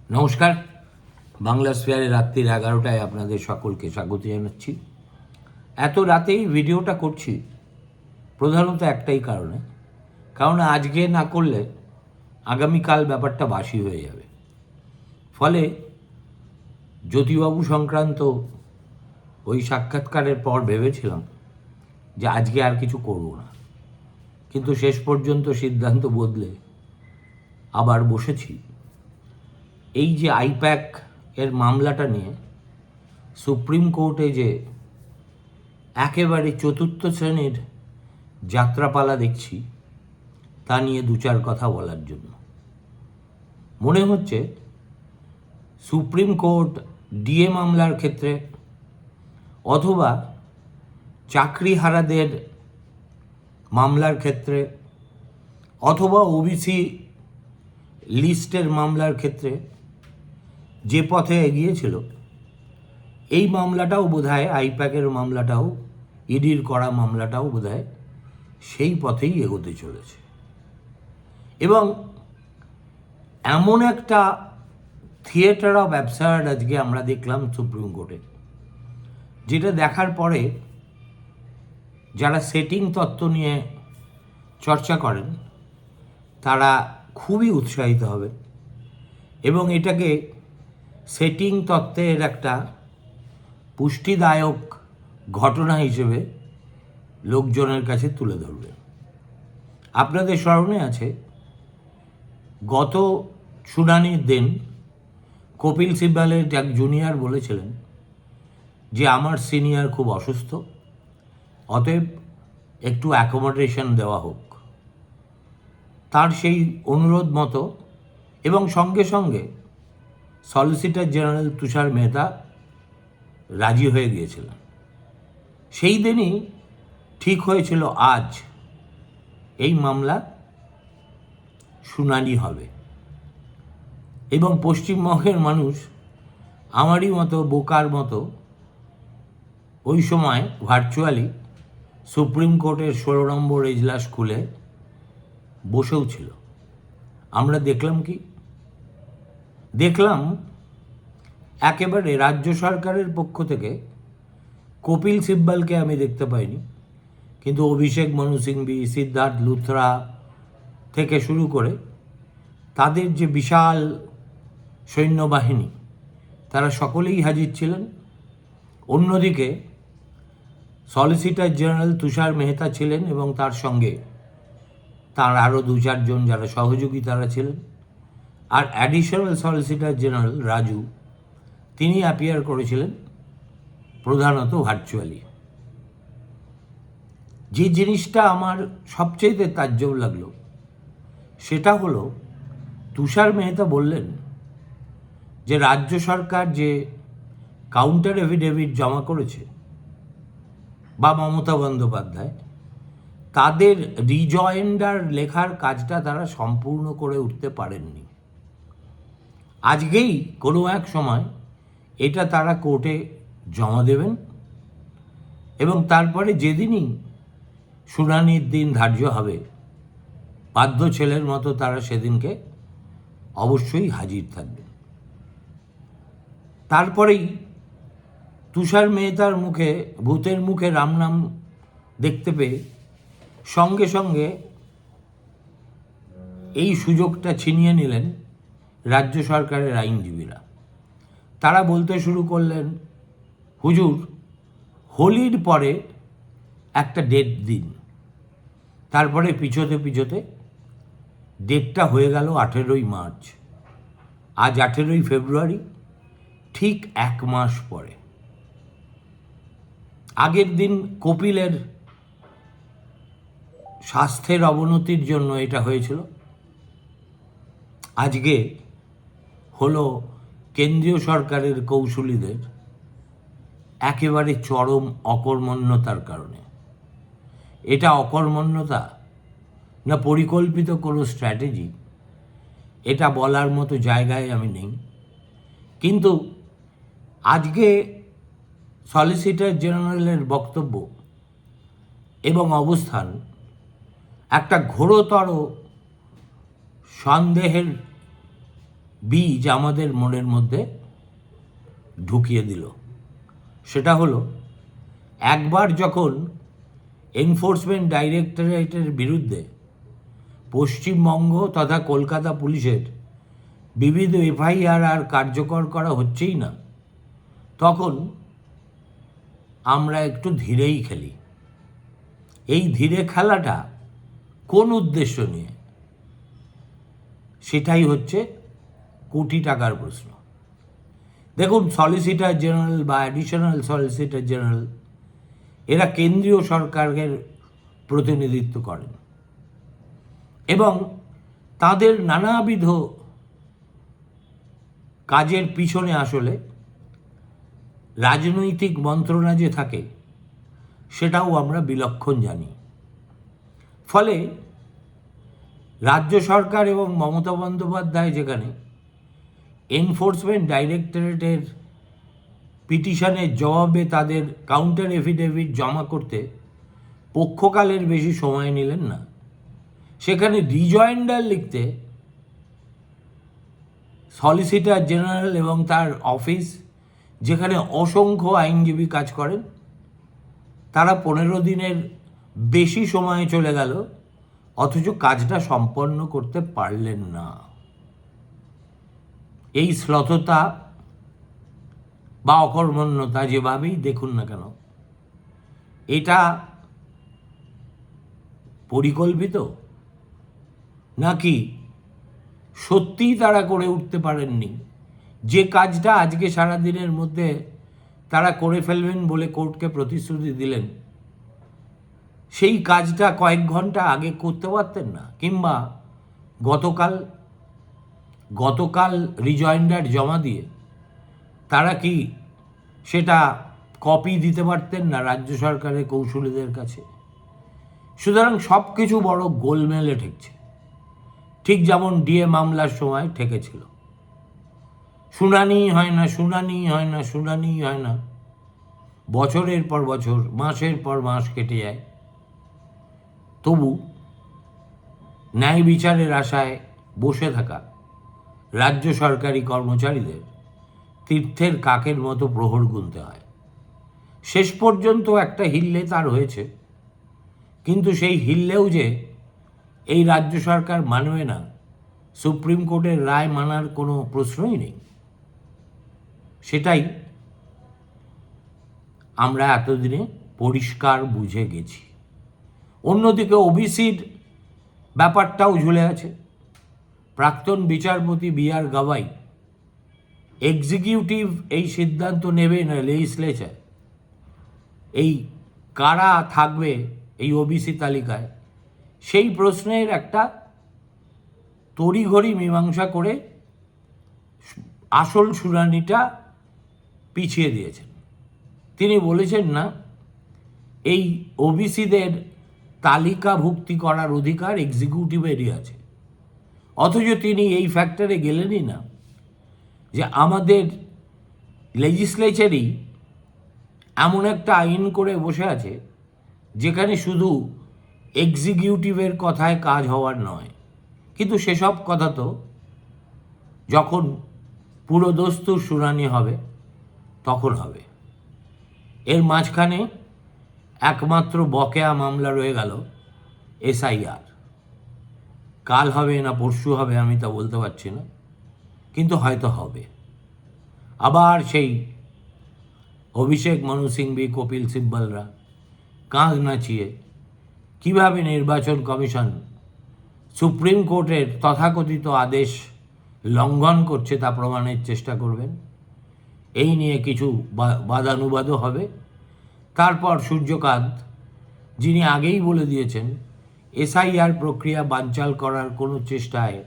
নমস্কার। বাংলা স্ফিয়ারে রাত্রির 11টায় আপনাদের সকলকে স্বাগত জানাচ্ছি। এত রাতেই ভিডিওটা করছি প্রধানত একটাই কারণ আজকে না করলে আগামীকাল ব্যাপারটা বাসি হয়ে যাবে। ফলে জ্যোতিবাবু সংক্রান্ত ওই সাক্ষাৎকারের পর ভেবেছিলাম যে আজকে আর কিছু করব না, কিন্তু শেষ পর্যন্ত সিদ্ধান্ত বদলে আবার বসেছি। এই যে আইপ্যাক এর মামলাটা নিয়ে সুপ্রিম কোর্টে যে একেবারে চতুর্থ শ্রেণীর যাত্রাপালা দেখছি, তা নিয়ে দু চার কথা বলার জন্য। মনে হচ্ছে সুপ্রিম কোর্ট ডিএ মামলার ক্ষেত্রে অথবা চাকরিহারাদের মামলার ক্ষেত্রে অথবা ওবিসি লিস্টের মামলার ক্ষেত্রে যে পথে এগিয়েছিল, এই মামলাটাও বোধহয় আইপ্যাকের মামলাটাও ইডির করা মামলাটাও বোধহয় সেই পথেই এগোতে চলেছে। এবং এমন একটা থিয়েটার অফ অ্যাবসার্ড আজকে আমরা দেখলাম সুপ্রিম কোর্টে, যেটা দেখার পরে যারা সেটিং তত্ত্ব নিয়ে চর্চা করেন তারা খুবই উৎসাহিত হবে এবং এটাকে সেটিং তত্ত্বের একটা পুষ্টিদায়ক ঘটনা হিসেবে লোকজনের কাছে তুলে ধরবে। আপনাদের স্মরণে আছে গত শুনানির দিন কপিল সিব্বালের এক জুনিয়র বলেছিলেন যে আমার সিনিয়র খুব অসুস্থ, অতএব একটু অ্যাকোমোডেশন দেওয়া হোক। তার সেই অনুরোধ মতো এবং সঙ্গে সঙ্গে সলিসিটর জেনারেল তুষার মেহতা রাজি হয়ে গিয়েছিলেন। সেই দিনই ঠিক হয়েছিল আজ এই মামলা শুনানি হবে এবং পশ্চিমবঙ্গের মানুষ আমারই মতো বোকার মতো ওই সময় ভার্চুয়ালি সুপ্রিম কোর্টের 16 নম্বর এজলাস খুলে বসেও ছিল। আমরা দেখলাম একেবারে রাজ্য সরকারের পক্ষ থেকে কপিল সিব্বালকে আমি দেখতে পাইনি, কিন্তু অভিষেক মনু সিংভি, সিদ্ধার্থ লুথরা থেকে শুরু করে তাদের যে বিশাল সৈন্যবাহিনী, তারা সকলেই হাজির ছিলেন। অন্যদিকে সলিসিটর জেনারেল তুষার মেহতা ছিলেন এবং তার সঙ্গে তার আরও দু চারজন যারা সহযোগী তারা ছিলেন। আর অ্যাডিশনাল সলিসিটর জেনারেল রাজু, তিনি অ্যাপিয়ার করেছিলেন প্রধানত ভার্চুয়ালি। যে জিনিসটা আমার সবচেয়ে তাজ্জব লাগলো সেটা হলো তুষার মেহতা বললেন যে রাজ্য সরকার যে কাউন্টার এফিডেভিট জমা করেছে বা মমতা বন্দ্যোপাধ্যায়, তাদের রিজয়েন্ডার লেখার কাজটা তারা সম্পূর্ণ করে উঠতে পারেননি। আজকেই কোনো এক সময় এটা তারা কোর্টে জমা দেবেন এবং তারপরে যেদিনই শুনানির দিন ধার্য হবে, বাধ্য ছেলের মতো তারা সেদিনকে অবশ্যই হাজির থাকবেন। তারপরেই তুষার মেহতার মুখে ভূতের মুখে রাম নাম দেখতে পেয়ে সঙ্গে সঙ্গে এই সুযোগটা ছিনিয়ে নিলেন রাজ্য সরকারের আইনজীবীরা। তারা বলতে শুরু করলেন, হুজুর, হোলির পরে একটা ডেট দিন। তারপরে পিছোতে ডেটটা হয়ে গেল 18ই মার্চ। আজ 18ই ফেব্রুয়ারি, ঠিক 1 মাস পরে। আগের দিন কপিলের স্বাস্থ্যের অবনতির জন্য এটা হয়েছিল, আজকে হলো কেন্দ্রীয় সরকারের কৌশলীদের একেবারে চরম অকর্মণ্যতার কারণে। এটা অকর্মণ্যতা না পরিকল্পিত কোনো স্ট্র্যাটেজি, এটা বলার মতো জায়গায় আমি নেই। কিন্তু আজকে সলিসিটর জেনারেলের বক্তব্য এবং অবস্থান একটা ঘোরতর সন্দেহের বীজ আমাদের মনের মধ্যে ঢুকিয়ে দিল। সেটা হলো, একবার যখন এনফোর্সমেন্ট ডাইরেক্টরেটের বিরুদ্ধে পশ্চিমবঙ্গ তথা কলকাতা পুলিশের বিবিধ এফআইআর আর কার্যকর করা হচ্ছেই না, তখন আমরা একটু ধীরেই খেলি। এই ধীরে খেলাটা কোন উদ্দেশ্য নিয়ে, সেটাই হচ্ছে কোটি টাকার প্রশ্ন। দেখুন, সলিসিটর জেনারেল বা অ্যাডিশনাল সলিসিটর জেনারেল এরা কেন্দ্রীয় সরকারের প্রতিনিধিত্ব করেন এবং তাদের নানাবিধ কাজের পিছনে আসলে রাজনৈতিক মন্ত্রণা যে থাকে সেটাও আমরা বিলক্ষণ জানি। ফলে রাজ্য সরকার এবং মমতা বন্দ্যোপাধ্যায় যেখানে এনফোর্সমেন্ট ডাইরেক্টরেটের পিটিশনের জবাবে তাদের কাউন্টার এফিডেভিট জমা করতে পক্ষকালের বেশি সময় নিলেন না, সেখানে রিজয়েন্ডার লিখতে সলিসিটর জেনারেল এবং তার অফিস, যেখানে অসংখ্য আইনজীবী কাজ করেন, তারা 15 দিনের বেশি সময় চলে গেল, অথচ কাজটা সম্পন্ন করতে পারলেন না। এই শ্লথতা বা অকর্মণ্যতা যেভাবেই দেখুন না কেন, এটা পরিকল্পিত নাকি সত্যিই তারা করে উঠতে পারেননি? যে কাজটা আজকে সারাদিনের মধ্যে তারা করে ফেলবেন বলে কোর্টকে প্রতিশ্রুতি দিলেন, সেই কাজটা কয়েক ঘন্টা আগে করতে পারতেন না? কিংবা গতকাল রিজয়েন্ডার জমা দিয়ে তারা কি সেটা কপি দিতে পারতেন না রাজ্য সরকারের কৌশলীদের কাছে? সুতরাং সব কিছু বড় গোলমেলে ঠেকছে, ঠিক যেমন ডিএ মামলার সময় ঠেকেছিল। শুনানি হয় না, বছরের পর বছর, মাসের পর মাস কেটে যায়, তবু ন্যায় বিচারের আশায় বসে থাকা রাজ্য সরকারি কর্মচারীদের তীর্থের কাকের মতো প্রহর গুনতে হয়। শেষ পর্যন্ত একটা হিল্লে তার হয়েছে, কিন্তু সেই হিল্লেও যে এই রাজ্য সরকার মানবে না, সুপ্রিম কোর্টের রায় মানার কোনো প্রশ্নই নেই, সেটাই আমরা এতদিনে পরিষ্কার বুঝে গেছি। অন্যদিকে ওবিসির ব্যাপারটাও ঝুলে আছে। প্রাক্তন বিচারপতি বি.আর. গাভাই, এক্সিকিউটিভ এই সিদ্ধান্ত নেবে না লেজিসলেচার, এই কারা থাকবে এই ওবিসি তালিকায়, সেই প্রশ্নের একটা তড়িঘড়ি মীমাংসা করে আসল শুনানিটা পিছিয়ে দিয়েছেন। তিনি বলেছেন না, এই ওবিসিদের তালিকাভুক্তি করার অধিকার এক্সিকিউটিভেরই আছে। অথচ তিনি এই ফ্যাক্টরে গেলেনই না যে আমাদের লেজিসলেচারই এমন একটা আইন করে বসে আছে যেখানে শুধু এক্সিকিউটিভের কথায় কাজ হওয়ার নয়। কিন্তু সেসব কথা তো যখন পুরোদস্তুর শুনানি হবে তখন হবে। এর মাঝখানে একমাত্র বকেয়া মামলা রয়ে গেল এসআইআর। কাল হবে না পরশু হবে আমি তা বলতে পারছি না, কিন্তু হয়তো হবে। আবার সেই অভিষেক মনু সিংভি, কপিল সিব্বলরা কাঁধ নাচিয়ে কীভাবে নির্বাচন কমিশন সুপ্রিম কোর্টের তথাকথিত আদেশ লঙ্ঘন করছে তা প্রমাণের চেষ্টা করবেন। এই নিয়ে কিছু বাদানুবাদও হবে। তারপর সূর্যকান্ত, যিনি আগেই বলে দিয়েছেন এসআইআর প্রক্রিয়া বানচাল করার কোনো চেষ্টায়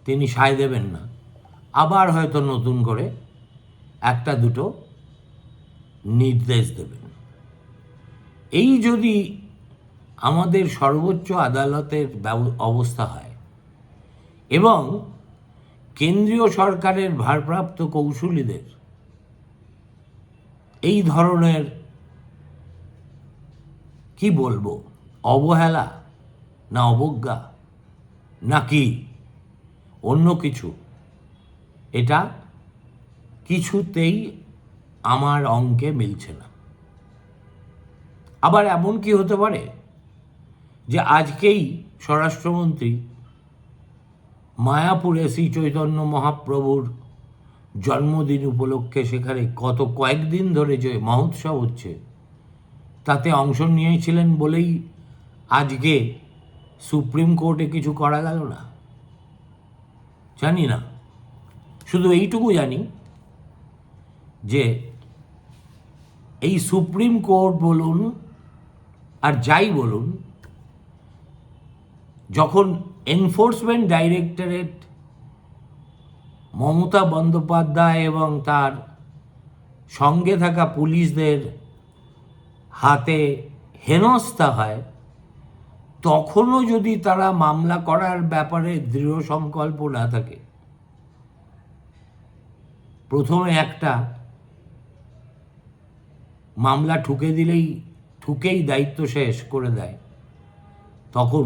তিনি সায় দেবেন না, আবার হয়তো নতুন করে একটা দুটো নির্দেশ দেবেন। এই যদি আমাদের সর্বোচ্চ আদালতের অবস্থা হয় এবং কেন্দ্রীয় সরকারের ভারপ্রাপ্ত কৌশলীদের এই ধরনের, কি বলবো, অবহেলা না অবজ্ঞা নাকি অন্য কিছু, এটা কিছুতেই আমার অঙ্কে মিলছে না। আবার এমন কি হতে পারে যে আজকেই স্বরাষ্ট্রমন্ত্রী মায়াপুরে শ্রী চৈতন্য মহাপ্রভুর জন্মদিন উপলক্ষে সেখানে কয়েকদিন ধরে যে মহোৎসব হচ্ছে তাতে অংশ নিয়েছিলেন বলেই আজকে সুপ্রিম কোর্টে কিছু করা গেল না? জানি না, শুধু এইটুকু জানি যে এই সুপ্রিম কোর্ট বলুন আর যাই বলুন, যখন এনফোর্সমেন্ট ডাইরেক্টরেট মমতা বন্দ্যোপাধ্যায় এবং তার সঙ্গে থাকা পুলিশদের হাতে হেনস্থা হয়, তখনও যদি তারা মামলা করার ব্যাপারে দৃঢ় সংকল্প না থাকে, প্রথমে একটা মামলা ঠুকেই দায়িত্ব শেষ করে দেয়, তখন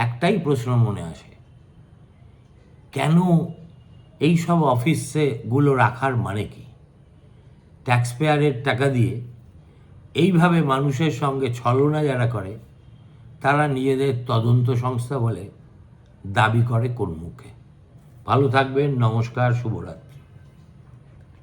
একটাই প্রশ্ন মনে আসে, কেন এই সব অফিসগুলো রাখার মানে কি? ট্যাক্সপেয়ারের টাকা দিয়ে এইভাবে মানুষের সঙ্গে ছলনা যারা করে তারা নিজেদের তদন্ত সংস্থা বলে দাবি করে কোন মুখে? ভালো থাকবেন, নমস্কার, শুভরাত্রি।